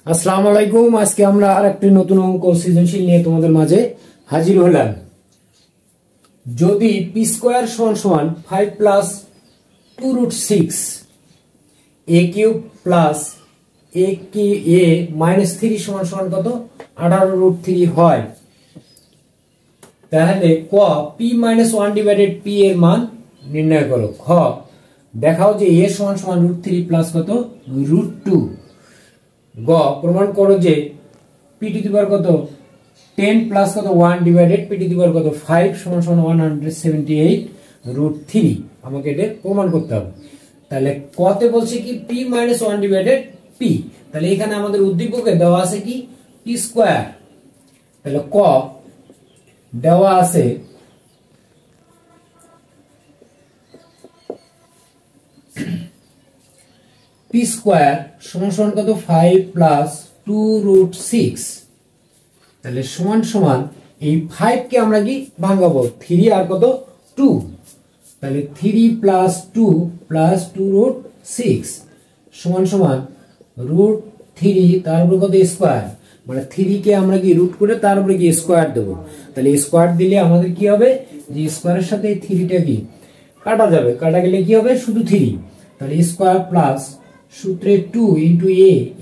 আসসালামু আলাইকুম। আজকে আমরা আরেকটি নতুন অঙ্ক সৃজনশীল নিয়ে তোমাদের মাঝে হাজির হলাম। যদি পি স্কয়ার সমান সমান 5 প্লাস 2 রুট 6 এ কিউব প্লাস এ কি এ মাইনাস 3 সমান সমান কত 18 রুট 3 হয়, তাহলে ক পি মাইনাস 1 ডিভাইডেড পি এর মান নির্ণয় করো। খ দেখাও যে এ সমান সমান রুট 3 প্লাস কত রুট 2। গ প্রমাণ করো যে পি টু দি পাওয়ার কত 10 প্লাস কত 1 divided p to the power কত 5 সমান সমান 178 রুট 3। আমাকে এটা প্রমাণ করতে হবে। তাহলে কতে বলছে কি পি মাইনাস 1 ডিভাইডেড পি, তাহলে এখানে আমাদের উদ্দীপকে দেওয়া আছে কি পি স্কয়ার। তাহলে ক দেওয়া আছে পি স্কয়ার সমান সমান কত 5 প্লাস 2 রুট 6, তাহলে সমান সমান এই 5 কে আমরা কি ভাঙাবো 3 আর কত 2, তাহলে 3 প্লাস 2 প্লাস 2 রুট 6 সমান সমান রুট 3 তার উপর কত স্কয়ার, মানে 3 কে আমরা কি রুট করে তার উপরে কি স্কয়ার দেব। তাহলে স্কয়ার দিলে আমাদের কি হবে যে স্কয়ারের সাথে এই 3 টা কি কাটা যাবে, কাটা গেলে কি হবে শুধু 3। তাহলে স্কয়ার প্লাস সূত্রে 2 ইনটু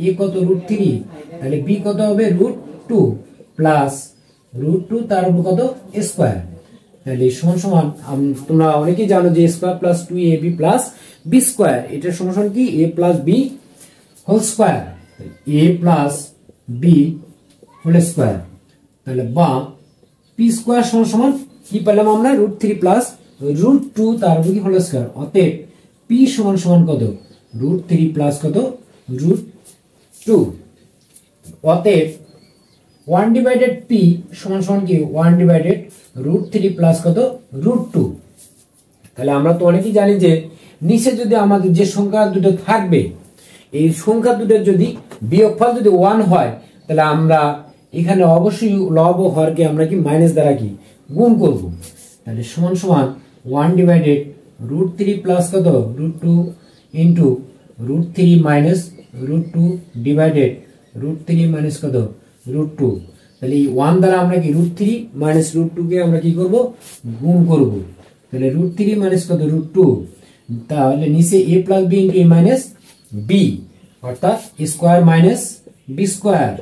এ কত রুট 3, তাহলে বি কত হবে রুট 2 প্লাস রুট 2 তার উপর কত স্কয়ার। তাহলে সমান সমান তোমরা অনেকেই জানো যে square plus 2ab plus B square, এটা সমান সমান কি a plus B whole square, a plus B whole square. তাহলে বা পি স্কয়ার সমান সমান কি পেলাম আমরা রুট 3 প্লাস রুট 2 তার উপর কি হোল স্কয়ার। অতএব পি সমান সমান কত রুট 3 প্লাস কত রুট 2। অতএব 1 ডিভাইডেড পি সমান সমান কি 1 ডিভাইডেড রুট 3 প্লাস কত রুট 2। তাহলে আমরা তো অনেকেই জানি যে নিচে যদি আমাদের যে সংখ্যা দুটো থাকবে এই সংখ্যা দুটোর যদি বিয়োগফল যদি 1 হয়, তাহলে আমরা এখানে অবশ্যই লব ও হরকে আমরা কি মাইনাস দ্বারা কি গুণ করব। তাহলে সমান সমান 1 ডিভাইডেড রুট 3 প্লাস কত root 2 into root 3 minus root 2 divided root 3 minus কত রুট 2। তাহলে এই 1 দ্বারা আমরা কি রুট 3 মাইনাস রুট 2 কে আমরা কি করব গুণ করব। তাহলে রুট 3 মাইনাস কত রুট 2, তাহলে নিচে a plus b into a minus b, অর্থাৎ square minus b square,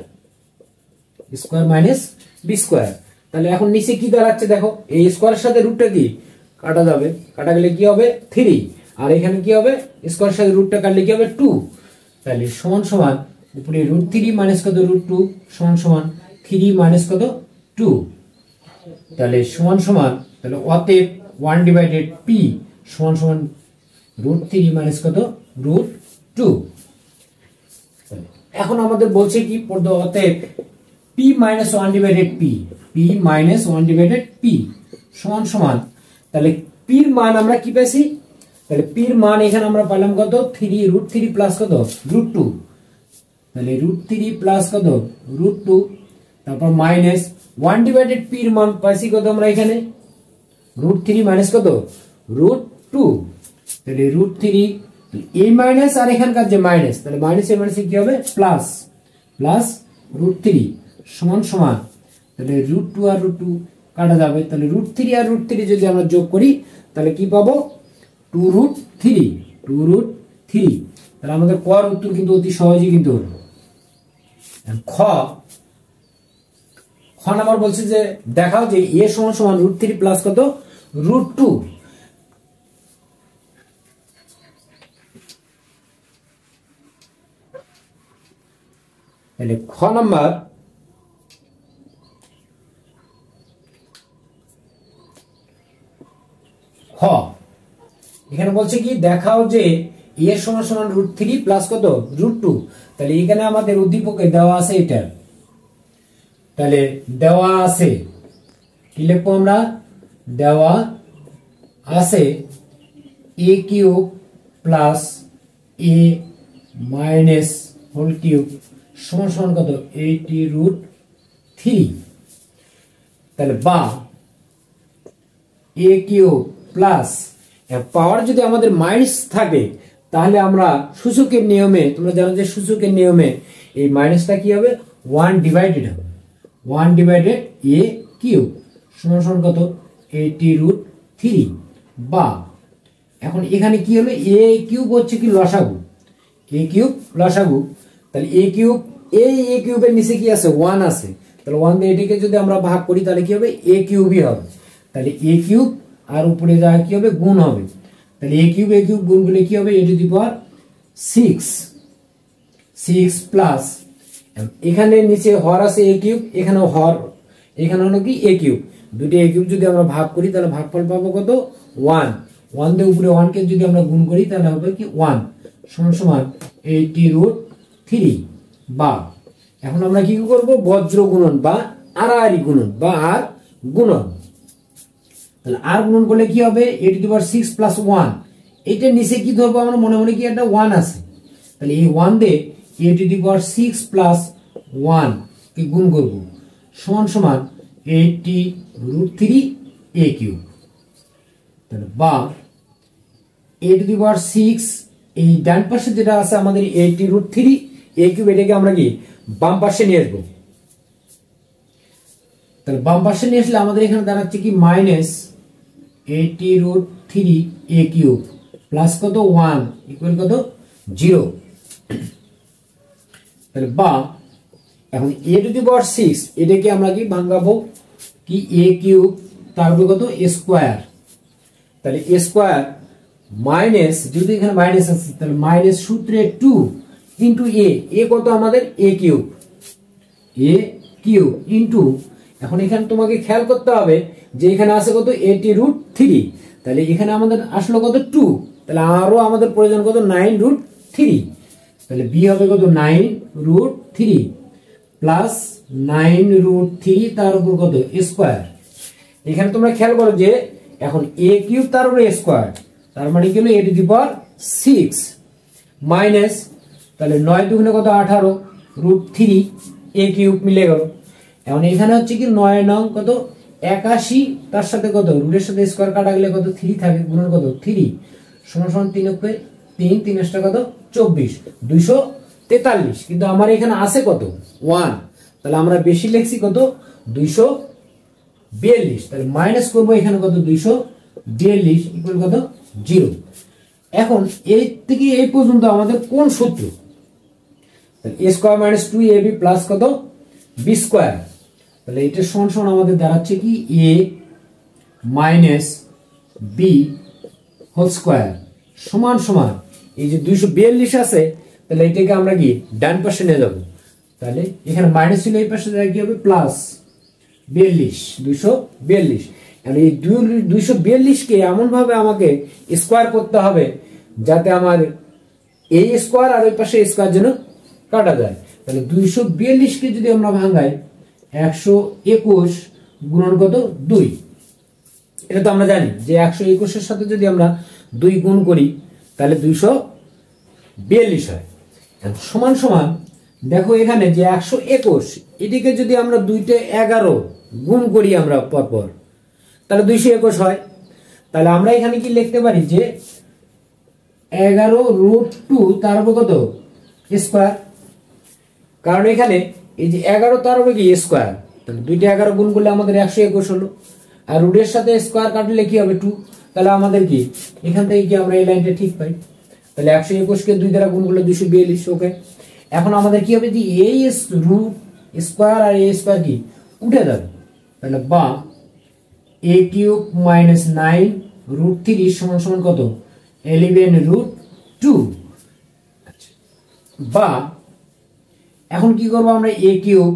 square minus b square. তাহলে এখন নিচে কি দাঁড়াচ্ছে দেখো, এই স্কয়ারের সাথে রুটটা কি কাটা যাবে, কাটা গেলে কি হবে 3, আর এখানে কি হবে স্কয়ারের সাথে রুটটা কাটলে কি হবে 2। তাহলে সমান সমান উপরে রুট 3 মাইনাস কত রুট 2 সমান সমান 3 মাইনাস কত 2। তাহলে সমান সমান তাহলে অতএব 1 ডিভাইডেড পি সমান সমান রুট 3 মাইনাস কত রুট 2। এখন আমাদের বলছে কি পড়তে, অতএব P minus 1 divided P, P minus 1 divided P সমান সমান, তাহলে পির মান আমরা কি পেয়েছি, তাহলে পির মান এখানে আমরা পেলাম কত 3 রুট 3 প্লাস কত রুট 2, তাহলে রুট 3 প্লাস কত রুট 2, তারপর মাইনাস 1 ডিভাইডেড পির মান পাইছি কত আমরা এখানে রুট 3 মাইনাস কত রুট 2, তাহলে রুট 3 এই মাইনাস আর এখানকার যে মাইনাস, তাহলে মাইনাস এর মাইনাসে কি হবে প্লাস, প্লাস রুট 3 সমান সমান, তাহলে রুট 2 আর রুট 2 কাটা যাবে, তাহলে রুট 3 আর রুট 3 যদি আমরা যোগ করি তাহলে কি পাবো 2 রুট 3, 2 রুট 3। তাহলে আমাদের ক উত্তর কিন্তু অতি সহজেই কিন্তু হলো। খ নাম্বার বলছে যে দেখাও যে এ সমান সমান রুট 3 প্লাস কত রুট 2। তাহলে খ নাম্বার খ এখানে বলছে কি দেখাও যে এ সমান সমান রুট 3 প্লাস কত রুট 2। তাহলে এখানে আমাদের উদ্দীপকে দেওয়া আছে এটা, তাহলে দেওয়া আছে কি লিখবো আমরা, দেওয়া আছে এ কিউব প্লাস এ মাইনাস হোল কিউব সমান সমান কত 80 রুট 3। তাহলে বা এ কিউব প্লাস পাওয়ার যদি আমাদের মাইনাস থাকে তাহলে আমরা সূচকের নিয়মে, তোমরা জানো যে সূচকের নিয়মে এই মাইনাসটা কি হবে, 1 ডিভাইডেড হবে, 1 ডিভাইডেড a কিউব সমান সমান কত, 80√3। বা এখন এখানে কি হলো, a কিউব হচ্ছে কি লসাগু, a কিউব লসাগু, তাহলে a কিউব, এই a কিউবের নিচে কি আছে, 1 আছে, তাহলে 1 দিয়ে এটাকে যদি আমরা ভাগ করি তাহলে কি হবে, a কিউবই হবে। তাহলে a কিউব আর উপরে যা কি হবে, গুণ হবে, তাহলে a কিউব গুণ করলে কি হবে, a two the power 6 plus, এখানে নিচে হর আছে a কিউব, এখানে হর, এখানে হলো কি a কিউব, দুটো a কিউব যদি আমরা ভাগ করি তাহলে ভাগফল পাবো কত, 1, 1 দিয়ে উপরে 1 কে যদি আমরা গুণ করি তাহলে হবে কি 1 সমান সমান 80√3। বা এখন আমরা কি করব, বজ্র গুণন বা আড়াআড়ি গুণন বা আর গুণন। তাহলে আর গুণন করলে কি হবে, a two the power 6 plus 1, এইটার নিচে কি ধরবো আমরা, মনে মনে কি একটা 1 আছে, তাহলে এই 1 দিয়ে a two the power 6 plus 1 কে গুণ করব সমান সমান 80√3 a কিউব। তাহলে বা a টু দি পাওয়ার 6, এই ডান পাশে যেটা আছে আমাদের 80√3 a কিউব, এটাকে আমরা কি বাম পাশে নিয়ে আসবো। তাহলে বাম পাশে নিয়ে আসলে আমাদের এখানে দাঁড়াচ্ছে কি মাইনাস 80√3 a কিউব প্লাস কত 1 ইকুয়াল কত 0। তাহলে বা এখন a টু দি পাওয়ার 6 এটাকে আমরা কি ভাঙাবো কি a কিউব, তারপর কত a স্কয়ার, তাহলে a স্কয়ার মাইনাস, যদি এখানে মাইনাস আছে তাহলে মাইনাস সূত্রে 2 ইনটু a কত আমাদের a কিউব ইনটু, এখন এখানে তোমাকে খেয়াল করতে হবে যে এখানে আছে কত 80√3, তাহলে এখানে আমাদের আসলো কত 2, তাহলে আরো আমাদের প্রয়োজন কত 9√3, তাহলে b হবে কত 9√3 প্লাস 9√3 তার উপর কত স্কয়ার। এখানে তোমরা খেয়াল করো যে এখন a কিউব তার উপর a স্কয়ার, তার মানে কি হলো a two the power 6 minus, তাহলে 9 দুগুণে কত 18√3 a কিউব মিলে গেল। এখন এখানে হচ্ছে কি 9 নং কত 81, তার সাথে কত রুটের সাথে স্কয়ার কাটা গেলে কত 3 থাকে, গুণন কত 3 সমান সমান 3 উপরে 3 3 কত 24 243, কিন্তু আমার এখানে আছে কত 1, তাহলে আমরা বেশি লিখছি কত 242, তাহলে মাইনাস করব এখানে কত 242 ইকুয়াল কত 0। এখন এই থেকে এই পর্যন্ত আমাদের কোন সূত্র, তাহলে a square minus 2ab plus কত b স্কয়ার, তাহলে এটা সমান সমান আমাদের দাঁড়াচ্ছে কি a minus b whole square সমান সমান এই যে 242 আছে, তাহলে এটাকে আমরা কি ডান পাশে নিয়ে যাব, তাহলে এখানে মাইনাস ছিল এই পাশে কি হবে প্লাস 242, মানে এই 242 কে এমন ভাবে আমাকে স্কয়ার করতে হবে যাতে আমার এই স্কয়ার আর ওই পাশে স্কয়ার যেন কাটা যায়। তাহলে 242 কে যদি আমরা ভাঙাই 121 গুণন কত 2, এটা তো আমরা জানি যে 121 এর সাথে যদি আমরা 2 গুণ করি তাহলে 242 হয়। সমান সমান দেখো এখানে যে 121, এটিকে যদি আমরা 2 11 গুণ করি আমরা পরপর তাহলে 221 হয়। তাহলে আমরা এখানে কি লিখতে পারি যে 11√2 তার উপর কত স্কয়ার, কারণ এখানে এই যে 11 তার উপর কি স্কয়ার, তাহলে 2 11 গুণ করলে আমাদের 121 হলো, আর রুটের সাথে স্কয়ার কাটলে কি হবে 2, তাহলে আমাদের কি এখান থেকে কি আমরা এই লাইনটা ঠিক পাই, তাহলে 121 কে 2 দ্বারা গুণ করলে 242। ওকে, এখন আমাদের কি হবে যে এই রুট স্কয়ার আর a স্কয়ার কি উঠে যাবে, তাহলে বা a কিউব মাইনাস 9√3 সমান সমান কত 11√2। বা এখন কি করব আমরা a কিউব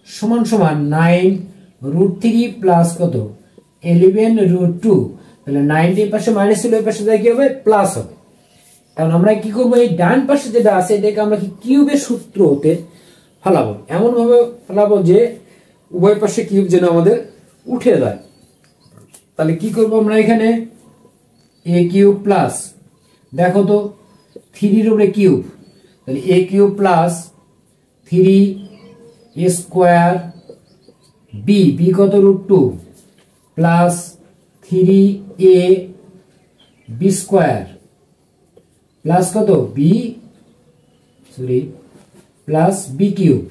সমান সমান 9√3 প্লাস কত 11√2, তাহলে 9 এর পাশে মাইনাস ছিল ওই পাশে কি হবে প্লাস হবে। এখন আমরা কি করব এই ডান পাশে যেটা আছে এটাকে আমরা কি কিউবের সূত্রতে ফলাবো, এমন ভাবে ফলাবো যে উভয় পাশে কিউব যেন আমাদের উঠে যায়। তাহলে কি করব আমরা এখানে a কিউব প্লাস, দেখো তো 3 এর উপরে কিউব, তাহলে a cube plus 3 a square b কত √2 plus 3a b square plus কত বি প্লাস বি কিউব।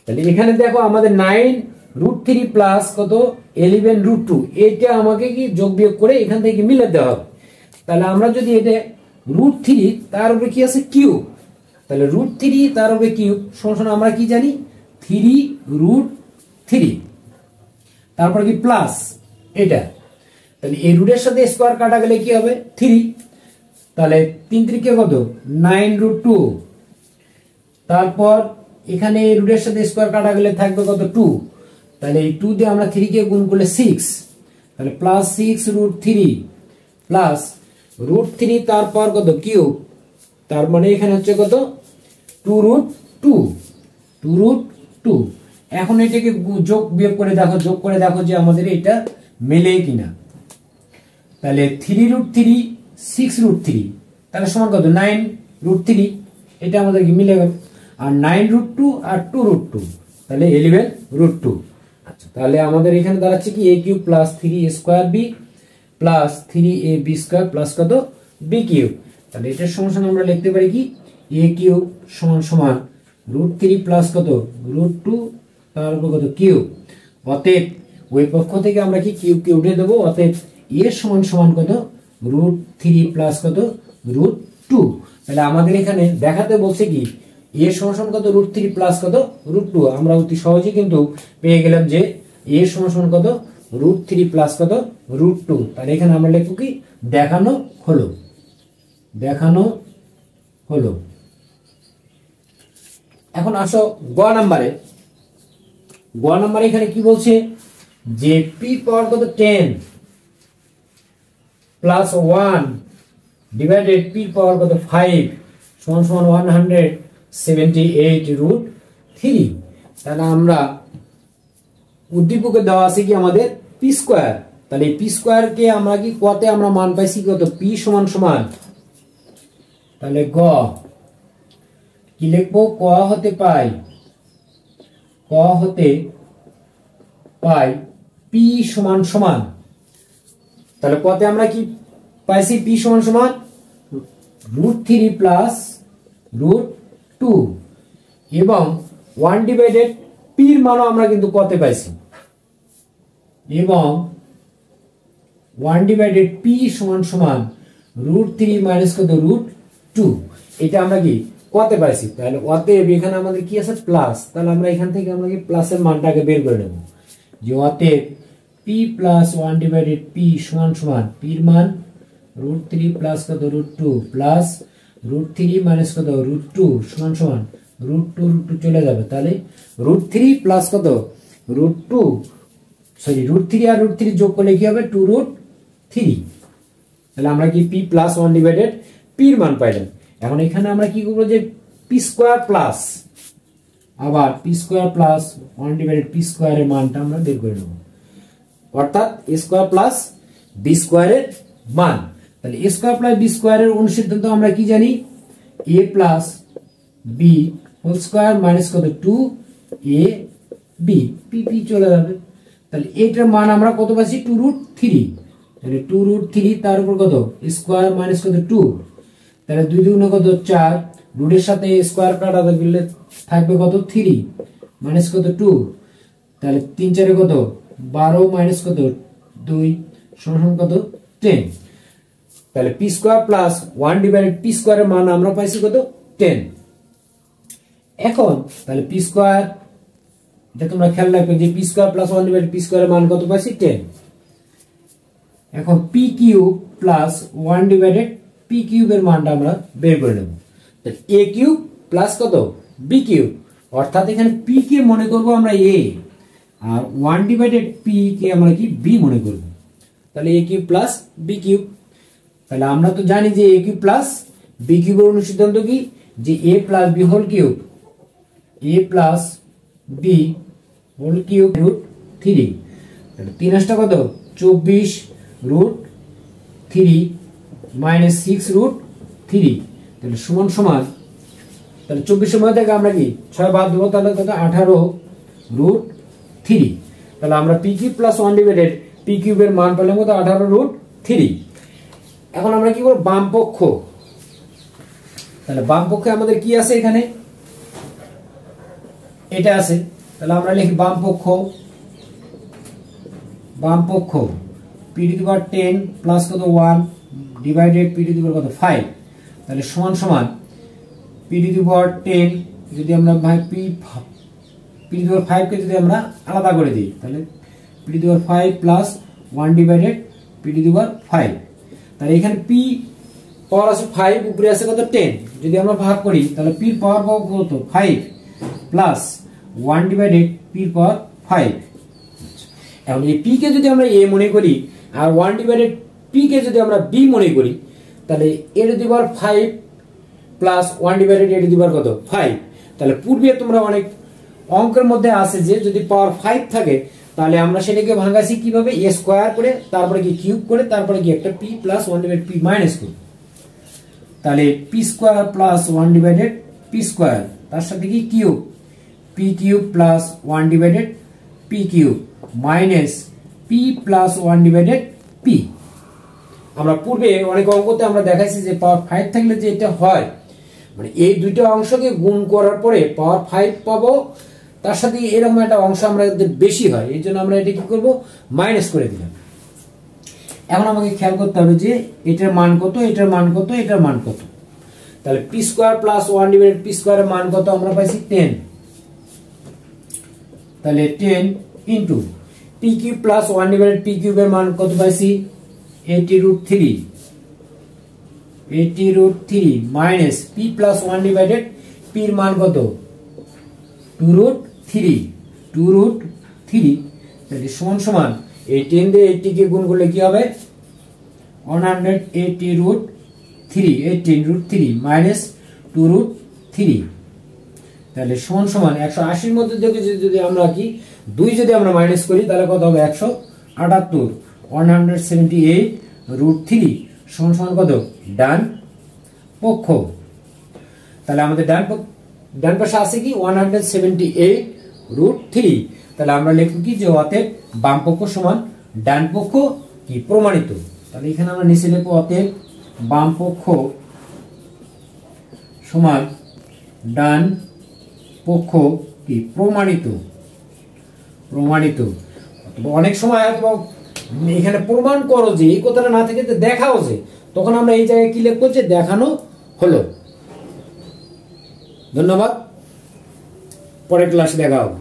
তাহলে এখানে দেখো আমাদের 9√3 প্লাস কত 11√2, এটা আমাকে কি যোগ বিয়োগ করে এখান থেকে মিলাতে হবে। তাহলে আমরা যদি এটা √3 তার উপরে কি আছে কিউব, তাহলে √3 তার উপরে কিউব সমান আমরা কি জানি 3√3, তারপর কি প্লাস এটা, তাহলে এই রুটের সাথে স্কয়ার কাটা গেলে কি হবে 3, তাহলে 3 3 কে কত 9√2, তারপর এখানে এই রুটের সাথে স্কয়ার কাটা গেলে থাকবে কত 2, তাহলে এই 2 দিয়ে আমরা 3 কে গুণ করলে 6, তাহলে প্লাস 6√3 প্লাস √3 তারপর কত কিউব, তার মানে এখানে হচ্ছে কত 2√2। এখন এটাকে যোগ বিয়োগ করে দেখো, যোগ করে দেখো যে আমাদের এটা মেলে কিনা। তাহলে 3√3 6√3 তাহলে সমান কত 9√3, এটা আমাদের কি মিলে গেল। আর 9√2 আর 2√2 তাহলে 11√2। আচ্ছা, তাহলে আমাদের এখানে দাঁড়াচ্ছে কি a cube plus 3a² b plus 3ab² plus কত b কিউব। তাহলে এটার সমান আমরা লিখতে পারি কি a কিউব সমান সমান √3 প্লাস কত √2 তার উপর কত কিউব। অতএব ওই পক্ষ থেকে আমরা কি কিউব কে উঠে দেবো, অতএব a সমান সমান কত √3 প্লাস কত √2। তাহলে আমাদের এখানে দেখাতে বলছে কি a সমান সমান কত √3 প্লাস কত √2, আমরা অতি সহজেই কিন্তু পেয়ে গেলাম যে a সমান সমান কত √3 প্লাস কত √2। তাহলে এখানে আমরা লিখব কি দেখানো হলো, দেখানো হলো। এখন আসো গ নাম্বারে, গ নাম্বারে এখানে কি বলছে যে p পাওয়ার কত 10 প্লাস 1 ডিভাইডেড p পাওয়ার কত 5 সমান সমান 178√3। তাহলে আমরা উদ্দীপকে দেওয়া আছে কি আমাদের p স্কয়ার, তাহলে p স্কয়ার কে আমরা কি কতে আমরা মান পাইছি কত p সমান সমান, তাহলে গ কি লিখবো ক হতে পাই, ক হতে পাই p সমান সমান, তাহলে কতে আমরা কি পাইছি p সমান সমান √3 প্লাস √2 এবং 1 ডিভাইডেড p এর মানও আমরা কিন্তু কতে পাইছি, এবং 1 ডিভাইডেড p সমান সমান √3 মাইনাস কত √2, এটা আমরা কি কতে পাইছি। তাহলে অতএব এখানে আমাদের কি আছে প্লাস, তাহলে আমরা এখান থেকে আমরা কি প্লাসের মানটাকে বের করে নেব যে অতএব p প্লাস 1 ডিভাইডেড p সমান সমান p এর মান √3 প্লাস কত √2 প্লাস √3 মাইনাস কত √2 সমান সমান √2 চলে যাবে, তাহলে √3 প্লাস কত √2 সরি √3 আর √3 যোগ করলে কি হবে 2√3। তাহলে আমরা কি p প্লাস 1 ডিভাইডেড p এর মান পাইলাম। এখন এখানে আমরা কি করব যে p স্কয়ার প্লাস আবার p square plus 1 divided p স্কয়ারের মানটা আমরা বের করে নেব, অর্থাৎ a স্কয়ার প্লাস b স্কয়ারের মান। তাহলে a স্কয়ার প্লাস b স্কয়ারের অনুসিদ্ধান্ত আমরা কি জানি a plus b whole square minus কত 2ab, p p চলে যাবে। তাহলে এটার মান আমরা কত পাচ্ছি 2√3, তাহলে 2√3 তার উপর কত স্কয়ার মাইনাস কত 2, তাহলে 2 2 কত 4, রুটের সাথে স্কয়ার কাটা গেলে থাকবে কত 3 মাইনাস কত 2, তাহলে 3 4 কত 12 মাইনাস কত 2 সমান কত 10। তাহলে p square plus 1 divided p স্কয়ারের মান আমরা পাইছি কত 10। এখন তাহলে p স্কয়ার, এটা তোমরা খেয়াল রাখবে যে p square plus 1 divided p স্কয়ারের মান কত পাইছি 10। এখন p cube plus 1 divided p কিউবের মানটা আমরা বের করে নেব। তাহলে a কিউব প্লাস কত b কিউব, অর্থাৎ এখানে p কে মনে করব আমরা a আর 1 ডিভাইডেড p কে আমরা কি b মনে করব। তাহলে a cube plus b cube, তাহলে আমরা তো জানি যে a কিউব প্লাস b কিউবের অনুসিদ্ধান্ত কি যে a plus b whole cube, a plus b whole cube √3, তাহলে 3 আসটা কত 24√3 মাইনাস 6√3, তাহলে সমান সমান, তাহলে 24 এর মধ্যে থেকে আমরা কি 6 বাদ দেব, তাহলে কত 18√3। তাহলে আমরা p cube plus 1 divided p কিউবের মান পেলাম কত 18√3। এখন আমরা কি করব, বাম পক্ষ, তাহলে বাম পক্ষে আমাদের কি আছে, এখানে এটা আছে, তাহলে আমরা লিখি বাম পক্ষ P to the power 10 plus কত 1 divided p to the power কত 5, তাহলে সমান সমান পি টু দি পাওয়ার 10 যদি আমরা ভাই পি টু দি পাওয়ার 5 কে যদি আমরা আলাদা করে দিই, তাহলে p to the power 5 plus 1 divided p to the power 5, তাহলে এখানে পি পাওয়ার আছে 5, উপরে আছে কত 10, যদি আমরা ভাগ করি তাহলে পি পাওয়ার কত 5 প্লাস 1 ডিভাইডেড পি পাওয়ার 5। এখন এই পি কে যদি আমরা এ মনে করি আর 1 ডিভাইডেড পি কে যদি আমরা বি মনে করি, তাহলে a to the power 5 plus 1 divided a to the power কত 5, তাহলে পূর্বে তোমরা অনেক অঙ্কের মধ্যে আছে যে যদি পাওয়ার 5 থাকে তাহলে আমরা সেটাকে ভাঙাছি কিভাবে, এ স্কয়ার করে তারপরে কি কিউব করে তারপরে কি একটা P plus 1 divided P minus করি, তাহলে P square plus 1 divided P square তার সাথে কি cube P cube plus 1 divided P cube minus P plus 1 divided P. আমরা পূর্বে অনেক অঙ্কতে আমরা দেখাইছি যে পাওয়ার 5 থাকলে যে এটা হয়, মানে এই দুইটা অংশকে গুণ করার পরে পাওয়ার 5 পাবো, তার সাথে এরকম একটা অংশ আমরা বেশি হয়, এই জন্য আমরা এটা কি করব, মাইনাস করে দিলাম। এখন আমাকে খেয়াল করতে হবে যে এটার মান কত, এটার মান কত, এটার মান কত, তাহলে P square plus 1 divided P স্কয়ারের মান কত আমরা পাইছি 10, তাহলে 10 into P cube plus 1 divided P কিউবের মান কত পাইছি 80√3 minus P plus 1 divided P এর মান কত 2√3, তাহলে সমান সমান এই 10 দিয়ে 80 কে গুণ করলে কি হবে 180√3 মাইনাস 2√3, তাহলে সমান সমান 180 এর মধ্যে থেকে যদি আমরা কি 2 যদি আমরা মাইনাস করি তাহলে কত হবে 178, 178√3 সমান সমান কত ডান পক্ষ, তাহলে আমাদের ডান পাশে আছে কি 178√3, তাহলে আমরা লিখব কি যে অতএব বাম পক্ষ সমান ডান পক্ষ কি প্রমাণিত, তাহলে এখানে আমরা নিচে লিখব অতএব বাম পক্ষ সমান ডান পক্ষ কি প্রমাণিত। অনেক সময় এখানে প্রমাণ করো যে এই কথাটা না থেকে দেখাও যে, তখন আমরা এই জায়গায় কি লিখবো যে দেখানো হলো। ধন্যবাদ, পরের ক্লাসে দেখা হবে।